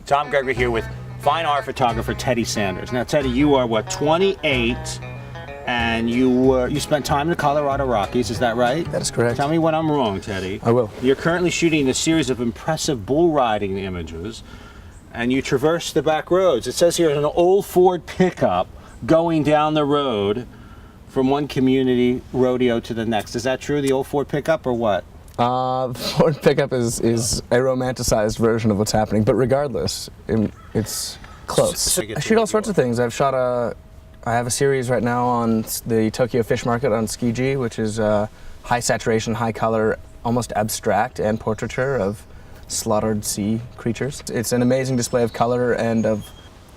Tom Gregory here with fine art photographer Teddy Sanders. Now, Teddy, you are, what, 28, and you spent time in the Colorado Rockies, is that right? That is correct. Tell me when I'm wrong, Teddy. I will. You're currently shooting a series of impressive bull riding images, and you traverse the back roads. It says here an old Ford pickup going down the road from one community rodeo to the next. Is that true, the old Ford pickup, or what? The Ford pickup is a romanticized version of what's happening, but regardless, it's close. I shoot all sorts of things. I have a series right now on the Tokyo Fish Market on Tsukiji, which is high saturation, high color, almost abstract, and portraiture of slaughtered sea creatures. It's an amazing display of color and of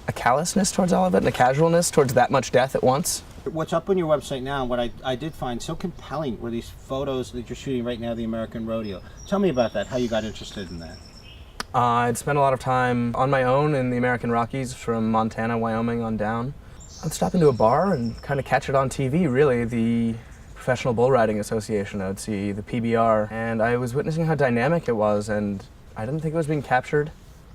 a callousness towards all of it, and a casualness towards that much death at once. What's up on your website now, and what I did find so compelling were these photos that you're shooting right now of the American Rodeo. Tell me about that, how you got interested in that. I'd spent a lot of time on my own in the American Rockies from Montana, Wyoming on down. I'd stop into a bar and kind of catch it on TV, really, the Professional Bull Riding Association. I'd see the PBR, and I was witnessing how dynamic it was, and I didn't think it was being captured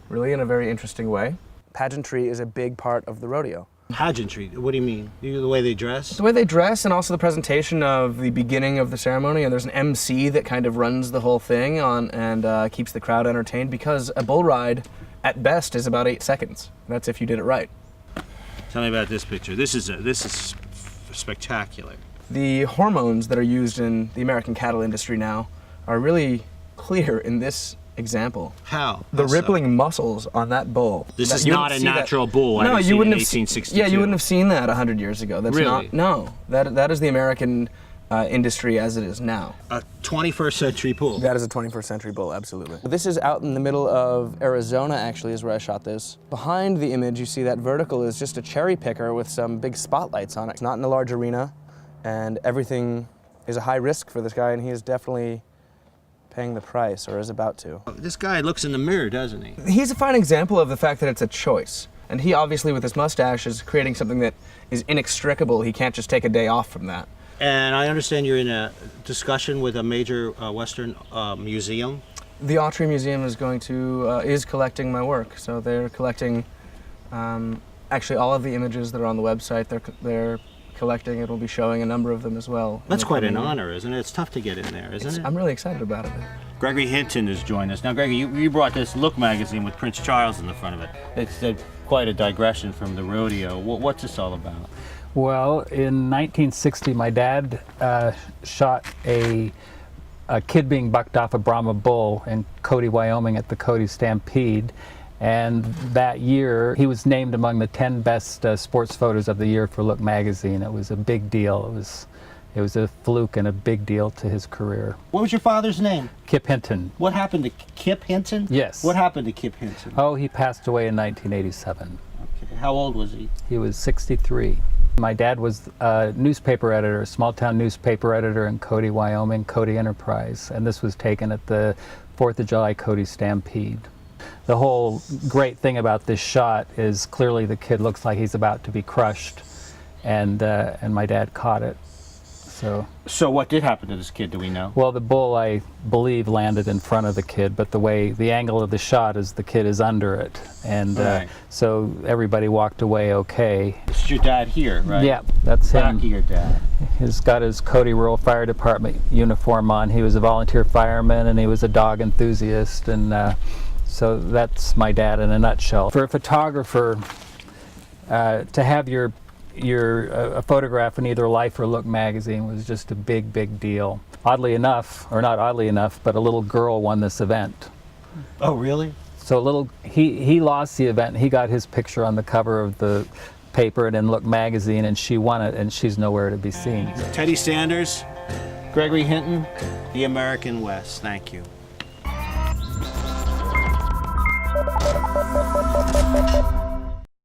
really in a very interesting way. Pageantry is a big part of the rodeo. Pageantry, what do you mean? The way they dress? The way they dress, and also the presentation of the beginning of the ceremony, and there's an MC that kind of runs the whole thing and keeps the crowd entertained, because a bull ride, at best, is about 8 seconds. That's if you did it right. Tell me about this picture. This is spectacular. The hormones that are used in the American cattle industry now are really clear in this example. How? The rippling muscles on that bull. This is not a natural bull. No, you wouldn't have 1862. Yeah, you wouldn't have seen that 100 years ago. That's really? not. No, that is the American industry as it is now. A 21st century bull. That is a 21st century bull, absolutely. This is out in the middle of Arizona, actually, is where I shot this. Behind the image, you see that vertical is just a cherry picker with some big spotlights on it. It's not in a large arena, and everything is a high risk for this guy, and he is definitely paying the price, or is about to. This guy looks in the mirror, doesn't he? He's a fine example of the fact that it's a choice. And he obviously, with his mustache, is creating something that is inextricable. He can't just take a day off from that. And I understand you're in a discussion with a major Western museum. The Autry Museum is collecting my work. So they're collecting actually all of the images that are on the website. They're collecting. It will be showing a number of them as well. That's quite an honor, isn't it? It's tough to get in there, isn't it? I'm really excited about it. Gregory Hinton has joined us. Now, Gregory, you brought this Look magazine with Prince Charles in the front of it. It's quite a digression from the rodeo. What's this all about? Well, in 1960, my dad shot a kid being bucked off a Brahma bull in Cody, Wyoming at the Cody Stampede. And that year, he was named among the 10 best sports photos of the year for Look magazine. It was a big deal. It was a fluke and a big deal to his career. What was your father's name? Kip Hinton. What happened to Kip Hinton? Yes. What happened to Kip Hinton? Oh, he passed away in 1987. Okay. How old was he? He was 63. My dad was a newspaper editor, a small-town newspaper editor in Cody, Wyoming, Cody Enterprise, and this was taken at the 4th of July Cody Stampede. The whole great thing about this shot is clearly the kid looks like he's about to be crushed, and my dad caught it. So what did happen to this kid, do we know? Well, the bull, I believe, landed in front of the kid, but the angle of the shot is the kid is under it, and right. So everybody walked away okay. This is your dad here, right? Yeah, that's him. Back of your dad. He's got his Cody Rural Fire Department uniform on. He was a volunteer fireman, and he was a dog enthusiast, and so that's my dad in a nutshell. For a photographer, to have a photograph in either Life or Look magazine was just a big, big deal. Oddly enough, or not oddly enough, but a little girl won this event. Oh, really? So he lost the event, and he got his picture on the cover of the paper and in Look magazine, and she won it, and she's nowhere to be seen. Teddy Sanders, Gregory Hinton, the American West. Thank you.